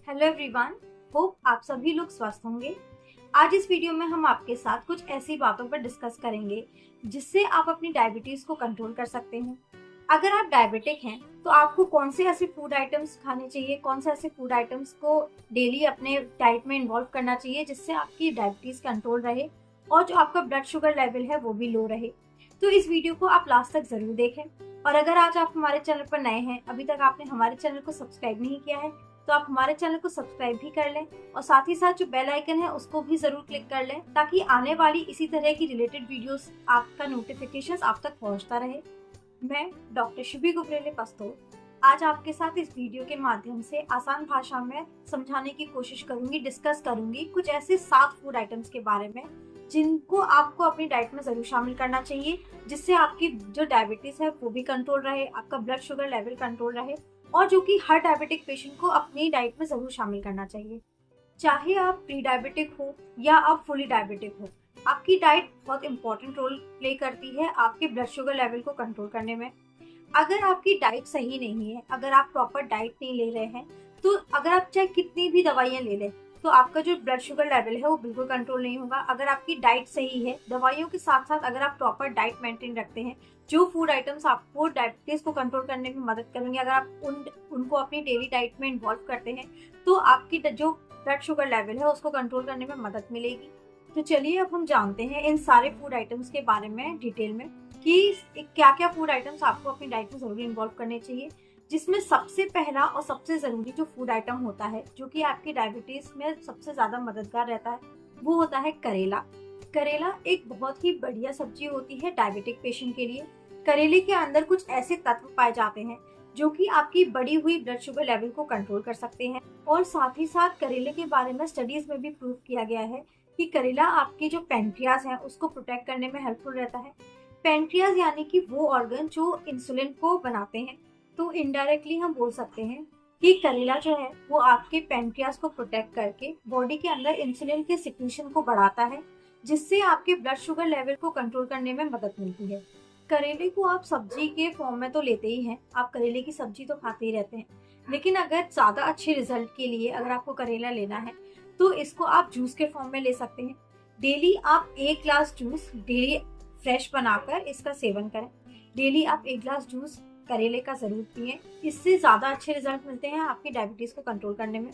Hello everyone, hope आप सभी लोग स्वस्थ होंगे। आज इस वीडियो में हम आपके साथ कुछ ऐसी बातों पर डिस्कस करेंगे जिससे आप अपनी डायबिटीज को कंट्रोल कर सकते हैं। अगर आप डायबिटिक हैं तो आपको कौन से ऐसे फूड आइटम्स खाने चाहिए, कौन से ऐसे फूड आइटम्स को डेली अपने डाइट में इन्वॉल्व करना चाहिए जिससे आपकी डायबिटीज कंट्रोल रहे और जो आपका ब्लड शुगर लेवल है वो भी लो रहे। तो इस वीडियो को आप लास्ट तक जरूर देखें। और अगर आज आप हमारे चैनल पर नए हैं, अभी तक आपने हमारे चैनल को सब्सक्राइब नहीं किया है, तो आप हमारे चैनल को सब्सक्राइब भी कर लें और साथ ही साथ जो बेल आइकन है उसको भी जरूर क्लिक कर लें ताकि आने वाली इसी तरह की रिलेटेड वीडियोस आपका नोटिफिकेशंस आप तक पहुंचता रहे। मैं डॉक्टर शुभी गुब्रेले पस्तोर आज आपके साथ इस वीडियो के माध्यम से आसान भाषा में समझाने की कोशिश करूंगी, डिस्कस करूंगी कुछ ऐसे 7 फूड आइटम्स के बारे में जिनको आपको अपनी डाइट में जरूर शामिल करना चाहिए, जिससे आपकी जो डायबिटीज है वो भी कंट्रोल रहे, आपका ब्लड शुगर लेवल कंट्रोल रहे और जो कि हर डायबिटिक पेशेंट को अपनी डाइट में जरूर शामिल करना चाहिए। चाहे आप प्री डायबिटिक हो या आप फुली डायबिटिक हो, आपकी डाइट बहुत इंपॉर्टेंट रोल प्ले करती है आपके ब्लड शुगर लेवल को कंट्रोल करने में। अगर आपकी डाइट सही नहीं है, अगर आप प्रॉपर डाइट नहीं ले रहे हैं, तो अगर आप चाहे कितनी भी दवाइयाँ ले लें तो आपका जो ब्लड शुगर लेवल है वो बिल्कुल कंट्रोल नहीं होगा। अगर आपकी डाइट सही है, दवाइयों के साथ साथ अगर आप प्रॉपर डाइट मेंटेन रखते हैं, जो फूड आइटम्स आपको डायबिटीज को कंट्रोल करने में मदद करेंगे, अगर आप उनको अपनी डेली डाइट में इन्वॉल्व करते हैं तो आपकी जो ब्लड शुगर लेवल है उसको कंट्रोल करने में मदद मिलेगी। तो चलिए अब हम जानते हैं इन सारे फूड आइटम्स के बारे में डिटेल में कि क्या क्या फूड आइटम्स आपको अपनी डाइट में जरूर इन्वॉल्व करने चाहिए। जिसमें सबसे पहला और सबसे जरूरी जो फूड आइटम होता है जो कि आपकी डायबिटीज में सबसे ज्यादा मददगार रहता है वो होता है करेला। करेला एक बहुत ही बढ़िया सब्जी होती है डायबिटिक पेशेंट के लिए। करेले के अंदर कुछ ऐसे तत्व पाए जाते हैं जो कि आपकी बढ़ी हुई ब्लड शुगर लेवल को कंट्रोल कर सकते हैं और साथ ही साथ करेले के बारे में स्टडीज में भी प्रूव किया गया है कि करेला आपके जो पेनक्रियाज है उसको प्रोटेक्ट करने में हेल्पफुल रहता है। पेनक्रियाज यानी कि वो ऑर्गन जो इंसुलिन को बनाते हैं। तो इनडायरेक्टली हम बोल सकते हैं कि करेला जो है वो आपके पेनक्रियाज को प्रोटेक्ट करके बॉडी के अंदर इंसुलिन के सिक्रीशन को बढ़ाता है, जिससे आपके ब्लड शुगर लेवल को कंट्रोल करने में मदद मिलती है। करेले को आप सब्जी के फॉर्म में तो लेते ही हैं, आप करेले की सब्जी तो खाते ही रहते हैं, लेकिन अगर ज्यादा अच्छे रिजल्ट के लिए अगर आपको करेला लेना है तो इसको आप जूस के फॉर्म में ले सकते हैं। डेली आप 1 ग्लास जूस डेली फ्रेश बनाकर इसका सेवन करें। डेली आप 1 ग्लास जूस करेले का जरूर पिए, इससे ज्यादा अच्छे रिजल्ट मिलते हैं आपकी डायबिटीज को कंट्रोल करने में।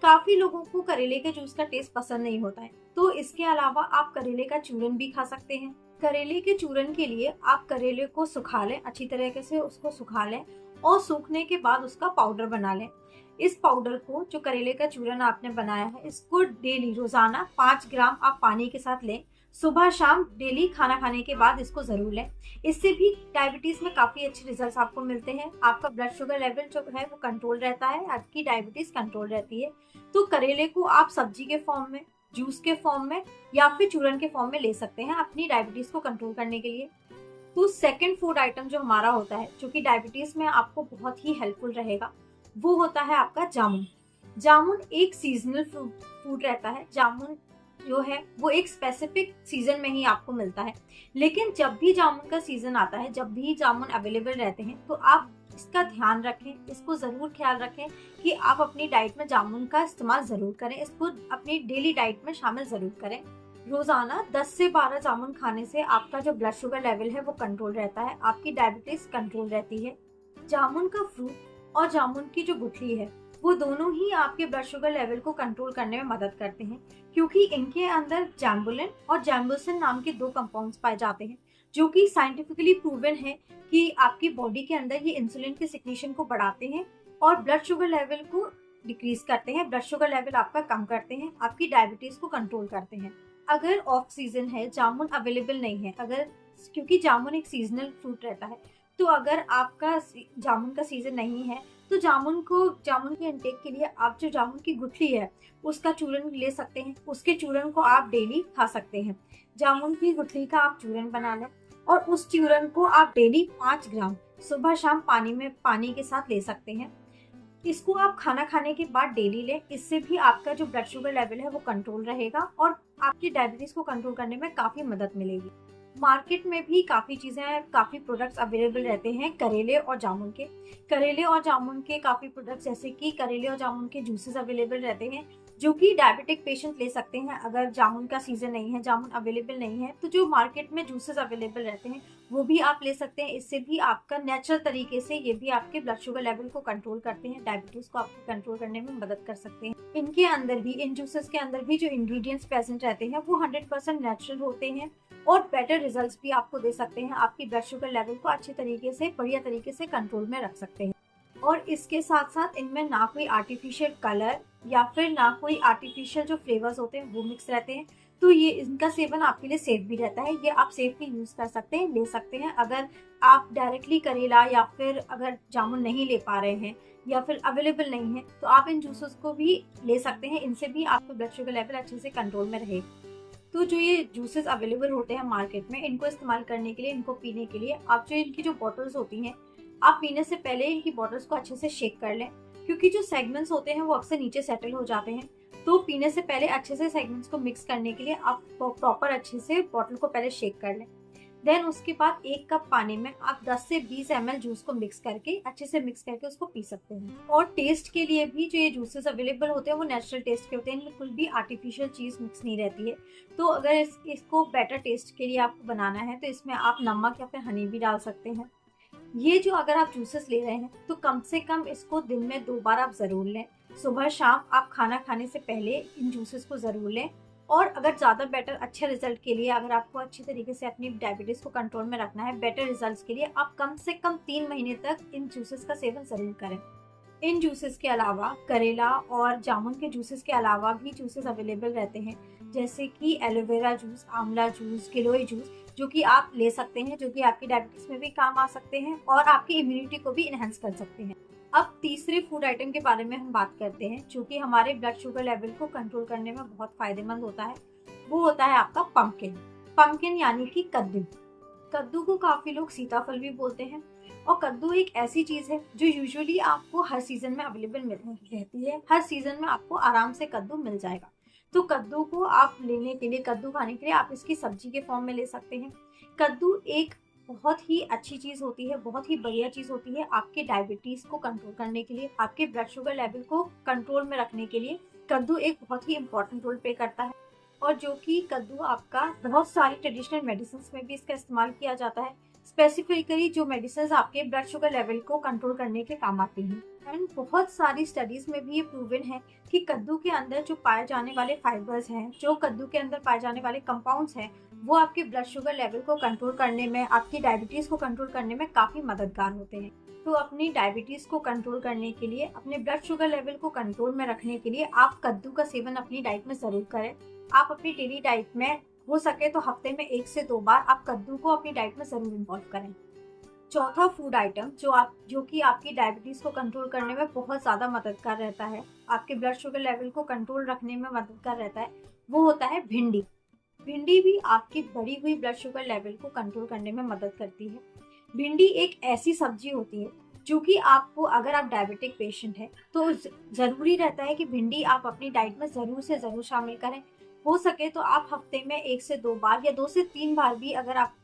काफी लोगों को करेले के जूस का टेस्ट पसंद नहीं होता है, तो इसके अलावा आप करेले का चूरन भी खा सकते हैं। करेले के चूरन के लिए आप करेले को सुखा लें, अच्छी तरीके से उसको सुखा लें और सूखने के बाद उसका पाउडर बना लें। इस पाउडर को, जो करेले का चूरन आपने बनाया है, इसको डेली रोजाना 5 ग्राम आप पानी के साथ लें। सुबह शाम डेली खाना खाने के बाद इसको जरूर लें। इससे भी डायबिटीज में काफी अच्छे रिजल्ट्स आपको मिलते हैं। आपका ब्लड शुगर लेवल जो है वो कंट्रोल रहता है, आपकी डायबिटीज कंट्रोल रहती है। तो करेले को आप सब्जी के फॉर्म में, जूस के फॉर्म में या फिर चूरन के फॉर्म में ले सकते हैं अपनी डायबिटीज को कंट्रोल करने के लिए। तो सेकेंड फूड आइटम जो हमारा होता है, जो कि डायबिटीज में आपको बहुत ही हेल्पफुल रहेगा, वो होता है आपका जामुन। जामुन एक सीजनल फूड रहता है। जामुन जो है वो एक स्पेसिफिक सीजन में ही आपको मिलता है, लेकिन जब भी जामुन का सीजन आता है, जब भी जामुन अवेलेबल रहते हैं, तो आप इसका ध्यान रखें, इसको जरूर ख्याल रखें कि आप अपनी डाइट में जामुन का इस्तेमाल जरूर करें, इसको अपनी डेली डाइट में शामिल जरूर करें। रोजाना 10 से 12 जामुन खाने से आपका जो ब्लड शुगर लेवल है वो कंट्रोल रहता है, आपकी डायबिटीज कंट्रोल रहती है। जामुन का फ्रूट और जामुन की जो गुठली है वो दोनों ही आपके ब्लड शुगर लेवल को कंट्रोल करने में मदद करते हैं, क्योंकि इनके अंदर जैम्बुलिन और जैम्बोसिन नाम के 2 कंपाउंड्स पाए जाते हैं जो कि साइंटिफिकली प्रूवन है कि आपकी बॉडी के अंदर ये इंसुलिन के सिक्रीशन को बढ़ाते हैं और ब्लड शुगर लेवल को डिक्रीज करते हैं, ब्लड शुगर लेवल आपका कम करते हैं, आपकी डायबिटीज को कंट्रोल करते हैं। अगर ऑफ सीजन है, जामुन अवेलेबल नहीं है, अगर क्योंकि जामुन एक सीजनल फ्रूट रहता है, तो अगर आपका जामुन का सीजन नहीं है तो जामुन के इंटेक के लिए आप जो जामुन की गुठली है उसका चूरन ले सकते हैं। उसके चूरन को आप डेली खा सकते हैं। जामुन की गुठली का आप चूरन बना लें और उस चूरन को आप डेली 5 ग्राम सुबह शाम पानी के साथ ले सकते हैं। इसको आप खाना खाने के बाद डेली लें, इससे भी आपका जो ब्लड शुगर लेवल है वो कंट्रोल रहेगा और आपकी डायबिटीज को कंट्रोल करने में काफी मदद मिलेगी। मार्केट में भी काफ़ी चीज़ें, काफ़ी प्रोडक्ट्स अवेलेबल रहते हैं करेले और जामुन के। करेले और जामुन के काफ़ी प्रोडक्ट्स, जैसे कि करेले और जामुन के जूसेस अवेलेबल रहते हैं, जो कि डायबिटिक पेशेंट ले सकते हैं। अगर जामुन का सीज़न नहीं है, जामुन अवेलेबल नहीं है, तो जो मार्केट में जूसेस अवेलेबल रहते हैं वो भी आप ले सकते हैं। इससे भी आपका नेचुरल तरीके से ये भी आपके ब्लड शुगर लेवल को कंट्रोल करते हैं, डायबिटीज़ को आपको कंट्रोल करने में मदद कर सकते हैं। इनके अंदर भी, इन जूसेस के अंदर भी जो इंग्रेडिएंट्स प्रेजेंट रहते हैं वो 100% नेचुरल होते हैं और बेटर रिजल्ट्स भी आपको दे सकते हैं। आपकी ब्लड शुगर लेवल को अच्छे तरीके से, बढ़िया तरीके से कंट्रोल में रख सकते हैं। और इसके साथ साथ इनमें ना कोई आर्टिफिशियल कलर या फिर ना कोई आर्टिफिशियल जो फ्लेवर्स होते हैं वो मिक्स रहते हैं। तो ये, इनका सेवन आपके लिए सेफ भी रहता है। ये आप सेफली यूज कर सकते हैं, ले सकते हैं। अगर आप डायरेक्टली करेला या फिर अगर जामुन नहीं ले पा रहे हैं या फिर अवेलेबल नहीं है, तो आप इन जूसेस को भी ले सकते हैं। इनसे भी आपका ब्लड शुगर लेवल अच्छे से कंट्रोल में रहे। तो जो ये जूसेस अवेलेबल होते हैं मार्केट में, इनको इस्तेमाल करने के लिए, इनको पीने के लिए, आप जो इनकी जो बॉटल्स होती हैं, आप पीने से पहले इनकी बॉटल्स को अच्छे से शेक कर लें, क्योंकि जो सेगमेंट्स होते हैं वो अक्सर नीचे सेटल हो जाते हैं। तो पीने से पहले अच्छे से सेगमेंट्स को मिक्स करने के लिए आप प्रॉपर अच्छे से बॉटल को पहले शेक कर लें। देन उसके बाद 1 कप पानी में आप 10 से 20 ml जूस को मिक्स करके, अच्छे से मिक्स करके उसको पी सकते हैं। और टेस्ट के लिए भी जो ये जूसेस अवेलेबल होते हैं वो नेचुरल टेस्ट के होते हैं, इनमें कुछ भी आर्टिफिशियल चीज़ मिक्स नहीं रहती है। तो अगर इसको बेटर टेस्ट के लिए आपको बनाना है तो इसमें आप नमक या फिर हनी भी डाल सकते हैं। ये जो, अगर आप जूसेस ले रहे हैं तो कम से कम इसको दिन में 2 बार आप ज़रूर लें। सुबह शाम आप खाना खाने से पहले इन जूसेस को ज़रूर लें। और अगर ज़्यादा बेटर, अच्छे रिजल्ट के लिए, अगर आपको अच्छी तरीके से अपनी डायबिटीज़ को कंट्रोल में रखना है, बेटर रिजल्ट्स के लिए, आप कम से कम 3 महीने तक इन जूसेस का सेवन ज़रूर करें। इन जूसेस के अलावा, करेला और जामुन के जूसेस के अलावा भी जूसेस अवेलेबल रहते हैं, जैसे कि एलोवेरा जूस, आंवला जूस, गिलोय जूस, जो कि आप ले सकते हैं, जो कि आपकी डायबिटीज़ में भी काम आ सकते हैं और आपकी इम्यूनिटी को भी इनहेंस कर सकते हैं। अब तीसरे फूड आइटम के बारे में हम बात करते हैं, जो कि हमारे ब्लड शुगर लेवल को कंट्रोल करने में बहुत फायदेमंद होता है। वो होता है आपका पंपकिन। पंपकिन यानी कि कद्दू। कद्दू को काफ़ी लोग सीताफल भी बोलते हैं। और कद्दू एक ऐसी चीज़ है जो यूजुअली आपको हर सीज़न में अवेलेबल रहती है। हर सीज़न में आपको आराम से कद्दू मिल जाएगा। तो कद्दू को आप लेने के लिए, कद्दू खाने के लिए आप इसकी सब्जी के फॉर्म में ले सकते हैं। कद्दू एक बहुत ही अच्छी चीज़ होती है, बहुत ही बढ़िया चीज़ होती है आपके डायबिटीज़ को कंट्रोल करने के लिए, आपके ब्लड शुगर लेवल को कंट्रोल में रखने के लिए कद्दू एक बहुत ही इंपॉर्टेंट रोल प्ले करता है। और जो कि कद्दू आपका बहुत सारी ट्रेडिशनल मेडिसिन में भी इसका इस्तेमाल किया जाता है, स्पेसिफिकली जो मेडिसिन आपके ब्लड शुगर लेवल को कंट्रोल करने के काम आती हैं। एंड बहुत सारी स्टडीज में भी ये प्रूवन है कि कद्दू के अंदर जो पाए जाने वाले फाइबर्स हैं, जो कद्दू के अंदर पाए जाने वाले कंपाउंड्स हैं, वो आपके ब्लड शुगर लेवल को कंट्रोल करने में, आपकी डायबिटीज़ को कंट्रोल करने में काफ़ी मददगार होते हैं। तो अपनी डायबिटीज़ को कंट्रोल करने के लिए, अपने ब्लड शुगर लेवल को कंट्रोल में रखने के लिए आप कद्दू का सेवन अपनी डाइट में ज़रूर करें। आप अपनी डेली डाइट में हो सके तो हफ्ते में 1 से 2 बार आप कद्दू को अपनी डाइट में ज़रूर इन्वॉल्व करें। चौथा फूड आइटम जो कि आपकी डायबिटीज़ को कंट्रोल करने में बहुत ज़्यादा मददगार रहता है, आपके ब्लड शुगर लेवल को कंट्रोल रखने में मददगार रहता है, वो होता है भिंडी। भिंडी भी आपकी बढ़ी हुई ब्लड शुगर लेवल को कंट्रोल करने में मदद करती है। भिंडी एक ऐसी सब्जी होती है जो कि आपको, अगर आप डायबिटिक पेशेंट हैं तो ज़रूरी रहता है कि भिंडी आप अपनी डाइट में ज़रूर से ज़रूर शामिल करें। हो सके तो आप हफ्ते में 1 से 2 बार या 2 से 3 बार भी अगर आप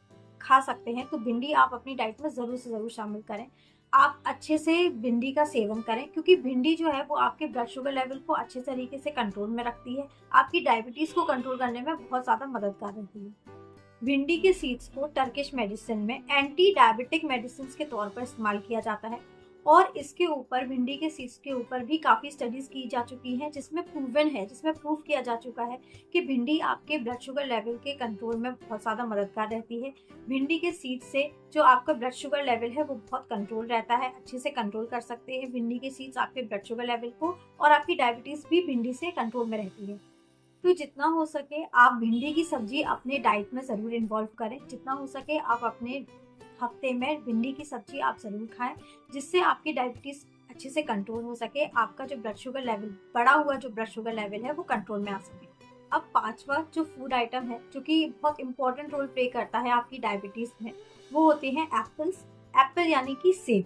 खा सकते हैं तो भिंडी आप अपनी डाइट में ज़रूर से ज़रूर शामिल करें। आप अच्छे से भिंडी का सेवन करें, क्योंकि भिंडी जो है वो आपके ब्लड शुगर लेवल को अच्छे तरीके से कंट्रोल में रखती है, आपकी डायबिटीज़ को कंट्रोल करने में बहुत ज़्यादा मददगार रहती है। भिंडी के सीड्स को टर्किश मेडिसिन में एंटी डायबिटिक मेडिसिन के तौर पर इस्तेमाल किया जाता है। और इसके ऊपर, भिंडी के सीड्स के ऊपर भी काफ़ी स्टडीज की जा चुकी हैं, जिसमें प्रूव किया जा चुका है कि भिंडी आपके ब्लड शुगर लेवल के कंट्रोल में बहुत ज़्यादा मददगार रहती है। भिंडी के सीड्स से जो आपका ब्लड शुगर लेवल है वो बहुत कंट्रोल रहता है, अच्छे से कंट्रोल कर सकते हैं भिंडी के सीड्स आपके ब्लड शुगर लेवल को, और आपकी डायबिटीज़ भी भिंडी से कंट्रोल में रहती है। तो जितना हो सके आप भिंडी की सब्जी अपने डाइट में ज़रूर इन्वॉल्व करें। जितना हो सके आप अपने हफ्ते में भिंडी की सब्जी आप ज़रूर खाएं, जिससे आपकी डायबिटीज़ अच्छे से कंट्रोल हो सके, आपका जो ब्लड शुगर लेवल, बढ़ा हुआ जो ब्लड शुगर लेवल है वो कंट्रोल में आ सके। अब पांचवा जो फूड आइटम है जो कि बहुत इंपॉर्टेंट रोल प्ले करता है आपकी डायबिटीज़ में, वो होते हैं एप्पल्स। एप्पल यानी कि सेब।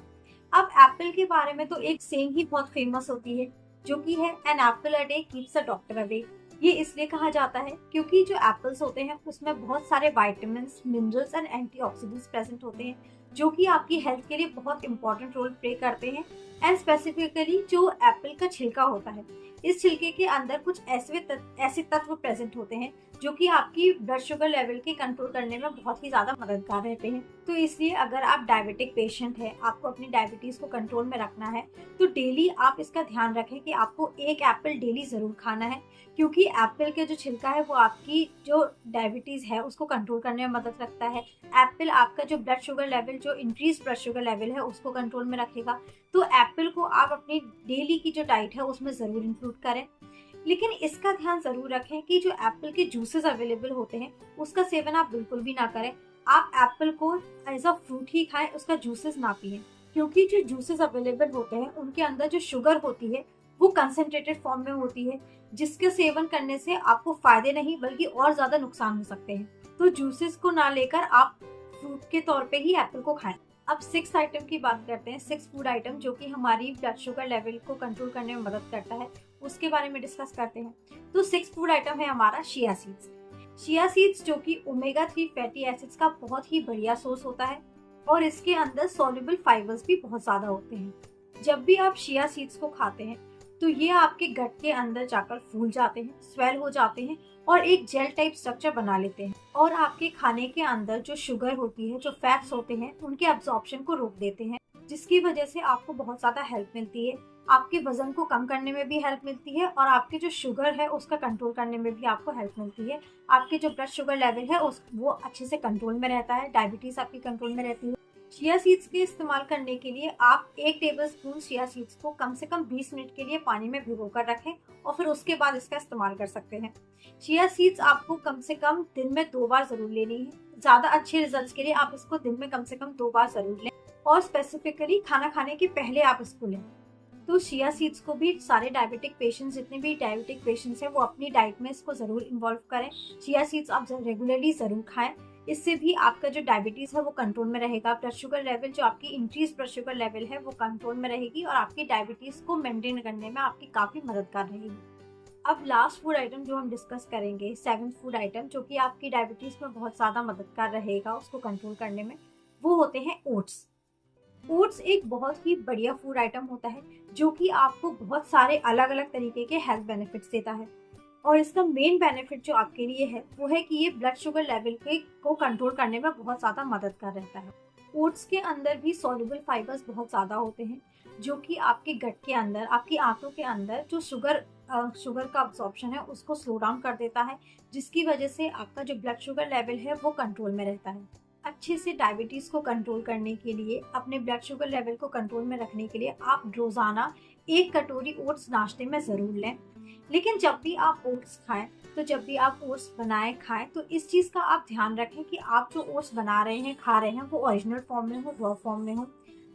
अब एप्पल के बारे में तो एक सेइंग ही बहुत फेमस होती है, जो कि है an apple a day keeps a doctor away. ये इसलिए कहा जाता है क्योंकि जो एप्पल्स होते हैं उसमें बहुत सारे vitamins, minerals and antioxidants present होते हैं जो कि आपकी हेल्थ के लिए बहुत इंपॉर्टेंट रोल प्ले करते हैं। एंड स्पेसिफिकली जो एप्पल का छिलका होता है, इस छिलके के अंदर कुछ ऐसे तत्व प्रेजेंट होते हैं जो कि आपकी ब्लड शुगर लेवल के कंट्रोल करने में बहुत ही ज्यादा मददगार रहते हैं। तो इसलिए अगर आप डायबिटिक पेशेंट है, आपको अपनी डायबिटीज को कंट्रोल में रखना है, तो डेली आप इसका ध्यान रखें कि आपको एक एप्पल डेली जरूर खाना है, क्योंकि एप्पल के जो छिलका है वो आपकी जो डायबिटीज है उसको कंट्रोल करने में मदद रखता है। एप्पल आपका जो ब्लड शुगर लेवल, जो इंक्रीज ब्लड शुगर लेवल है उसको कंट्रोल में रखेगा। तो एप्पल को आप अपनी डेली की जो डाइट है उसमें जरूर इंक्लूड करें। लेकिन इसका ध्यान जरूर रखें कि जो एप्पल के जूसेस अवेलेबल होते हैं उसका सेवन आप बिल्कुल भी ना करें। आप एप्पल को एज अ फ्रूट ही खाएं, उसका जूसेस ना पिए, क्योंकि जो जूसेस अवेलेबल होते हैं उनके अंदर जो शुगर होती है वो कंसंट्रेटेड फॉर्म में होती है, जिसके सेवन करने से आपको फायदे नहीं बल्कि और ज्यादा नुकसान हो सकते हैं। तो जूसेस को ना लेकर आप फ्रूट के तौर पे ही एप्पल को खाएं। अब 6 आइटम की बात करते हैं, 6 फूड आइटम जो कि हमारी ब्लड शुगर लेवल को कंट्रोल करने में मदद करता है, उसके बारे में डिस्कस करते हैं। तो 6 फूड आइटम है हमारा चिया सीड्स। चिया सीड्स जो कि ओमेगा 3 फैटी एसिड्स का बहुत ही बढ़िया सोर्स होता है और इसके अंदर सॉल्युबल फाइबर्स भी बहुत ज्यादा होते हैं। जब भी आप चिया सीड्स को खाते हैं तो ये आपके गट के अंदर जाकर फूल जाते हैं, स्वेल हो जाते हैं और एक जेल टाइप स्ट्रक्चर बना लेते हैं और आपके खाने के अंदर जो शुगर होती है, जो फैट्स होते हैं, उनके अब्जॉर्प्शन को रोक देते हैं, जिसकी वजह से आपको बहुत ज्यादा हेल्प मिलती है। आपके वजन को कम करने में भी हेल्प मिलती है और आपके जो शुगर है उसका कंट्रोल करने में भी आपको हेल्प मिलती है। आपके जो ब्लड शुगर लेवल है वो अच्छे से कंट्रोल में रहता है, डायबिटीज आपकी कंट्रोल में रहती है। चिया सीड्स के इस्तेमाल करने के लिए आप 1 टेबलस्पून चिया सीड्स को कम से कम 20 मिनट के लिए पानी में भिगो कर रखें और फिर उसके बाद इसका इस्तेमाल कर सकते हैं। चिया सीड्स आपको कम से कम दिन में 2 बार जरूर लेनी है। ज्यादा अच्छे रिजल्ट्स के लिए आप इसको दिन में कम से कम 2 बार जरूर लें और स्पेसिफिकली खाना खाने के पहले आप इसको लें। तो चिया सीड्स को भी सारे डायबिटिक पेशेंट्स, जितने भी डायबिटिक पेशेंट्स हैं, वो अपनी डाइट में इसको जरूर इन्वॉल्व करें। चिया सीड्स आप रेगुलरली जरूर खाएं, इससे भी आपका जो डायबिटीज है वो कंट्रोल में रहेगा। ब्लड शुगर लेवल, जो आपकी इंक्रीज ब्लड शुगर लेवल है, वो कंट्रोल में रहेगी और आपकी डायबिटीज को मेंटेन करने में आपकी काफी मददगार रहेगी। अब लास्ट फूड आइटम जो हम डिस्कस करेंगे, 7th फूड आइटम जो कि आपकी डायबिटीज में बहुत ज्यादा मददगार रहेगा उसको कंट्रोल करने में, वो होते हैं ओट्स। ओट्स एक बहुत ही बढ़िया फूड आइटम होता है जो कि आपको बहुत सारे अलग अलग तरीके के हेल्थ बेनिफिट्स देता है और इसका मेन बेनिफिट जो आपके लिए है वो है कि ये ब्लड शुगर लेवल को कंट्रोल करने में बहुत ज्यादा मददगार रहता है। ओट्स के अंदर भी सॉल्युबल फाइबर्स बहुत ज्यादा होते हैं जो कि आपके गट के अंदर, आपकी आंतों के अंदर जो शुगर का अब्सॉर्प्शन है उसको स्लो डाउन कर देता है, जिसकी वजह से आपका जो ब्लड शुगर लेवल है वो कंट्रोल में रहता है। अच्छे से डायबिटीज को कंट्रोल करने के लिए, अपने ब्लड शुगर लेवल को कंट्रोल में रखने के लिए आप रोजाना 1 कटोरी ओट्स नाश्ते में जरूर लें। लेकिन जब भी आप ओट्स खाएं, तो जब भी आप ओट्स बनाएं खाएं, तो इस चीज का आप ध्यान रखें कि आप जो ओट्स बना रहे हैं, खा रहे हैं, वो ओरिजिनल फॉर्म में हो, रॉ फॉर्म में हो।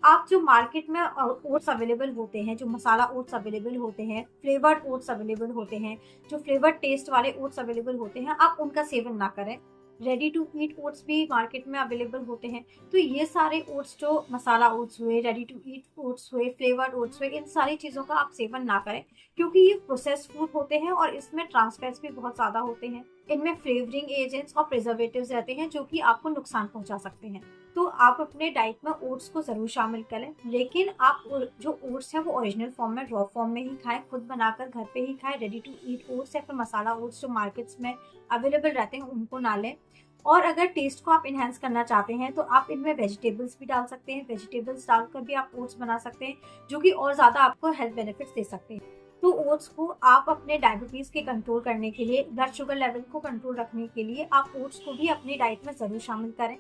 आप जो मार्केट में ओट्स अवेलेबल होते हैं, जो मसाला ओट्स अवेलेबल होते हैं, फ्लेवर्ड ओट्स अवेलेबल होते हैं, जो फ्लेवर्ड टेस्ट वाले ओट्स अवेलेबल होते हैं, आप उनका सेवन ना करें। रेडी टू ईट ओट्स भी मार्केट में अवेलेबल होते हैं। तो ये सारे ओट्स, जो मसाला ओट्स हुए, रेडी टू ईट ओट्स हुए, फ्लेवर्ड ओट्स हुए, इन सारी चीज़ों का आप सेवन ना करें, क्योंकि ये प्रोसेस्ड फूड होते हैं और इसमें ट्रांस फैट्स भी बहुत ज़्यादा होते हैं। इनमें फ्लेवरिंग एजेंट्स और प्रिजर्वेटिव्स रहते हैं जो कि आपको नुकसान पहुंचा सकते हैं। तो आप अपने डाइट में ओट्स को जरूर शामिल करें, लेकिन आप जो ओट्स है वो ओरिजिनल फॉर्म में, रॉ फॉर्म में ही खाएं, खुद बनाकर घर पे ही खाएं। रेडी टू ईट ओट्स या फिर मसाला ओट्स जो मार्केट्स में अवेलेबल रहते हैं उनको ना लें। और अगर टेस्ट को आप इन्हेंस करना चाहते हैं तो आप इनमें वेजिटेबल्स भी डाल सकते हैं। वेजिटेबल्स डालकर भी आप ओट्स बना सकते हैं जो कि और ज़्यादा आपको हेल्थ बेनिफिट्स दे सकते हैं। तो ओट्स को आप अपने डायबिटीज़ के कंट्रोल करने के लिए, ब्लड शुगर लेवल को कंट्रोल रखने के लिए आप ओट्स को भी अपनी डाइट में ज़रूर शामिल करें।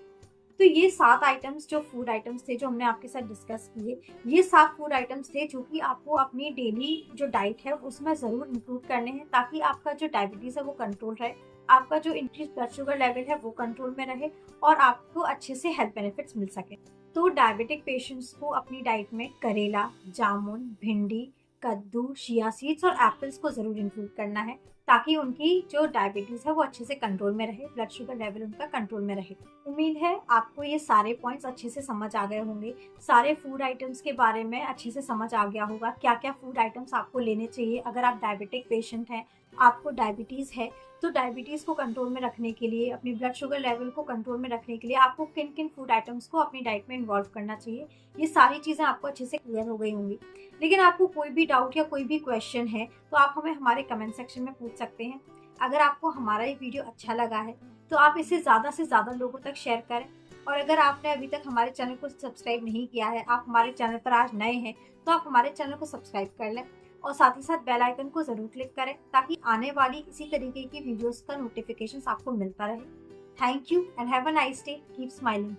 तो ये 7 आइटम्स जो फूड आइटम्स थे जो हमने आपके साथ डिस्कस किए, ये 7 फूड आइटम्स थे जो कि आपको अपनी डेली जो डाइट है उसमें ज़रूर इंक्लूड करने हैं, ताकि आपका जो डायबिटीज़ है वो कंट्रोल रहे, आपका जो इंक्रीज ब्लड शुगर लेवल है वो कंट्रोल में रहे और आपको अच्छे से हेल्थ बेनिफिट्स मिल सके। तो डायबिटिक पेशेंट्स को अपनी डाइट में करेला, जामुन, भिंडी, कद्दू, चिया सीड्स और एप्पल्स को जरूर इंक्लूड करना है, ताकि उनकी जो डायबिटीज है वो अच्छे से कंट्रोल में रहे, ब्लड शुगर लेवल उनका कंट्रोल में रहे। उम्मीद है आपको ये सारे पॉइंट्स अच्छे से समझ आ गए होंगे, सारे फूड आइटम्स के बारे में अच्छे से समझ आ गया होगा, क्या क्या फूड आइटम्स आपको लेने चाहिए अगर आप डायबिटिक पेशेंट हैं, आपको डायबिटीज़ है। तो डायबिटीज़ को कंट्रोल में रखने के लिए, अपनी ब्लड शुगर लेवल को कंट्रोल में रखने के लिए आपको किन किन फूड आइटम्स को अपनी डाइट में इन्वॉल्व करना चाहिए, ये सारी चीज़ें आपको अच्छे से क्लियर हो गई होंगी। लेकिन आपको कोई भी डाउट या कोई भी क्वेश्चन है तो आप हमें हमारे कमेंट सेक्शन में पूछ सकते हैं। अगर आपको हमारा ये वीडियो अच्छा लगा है तो आप इसे ज़्यादा से ज़्यादा लोगों तक शेयर करें। और अगर आपने अभी तक हमारे चैनल को सब्सक्राइब नहीं किया है, आप हमारे चैनल पर आज नए हैं, तो आप हमारे चैनल को सब्सक्राइब कर लें और साथ ही साथ बेल आइकन को ज़रूर क्लिक करें ताकि आने वाली इसी तरीके की वीडियोस का नोटिफिकेशन आपको मिलता रहे। Thank you and have a nice day. Keep smiling.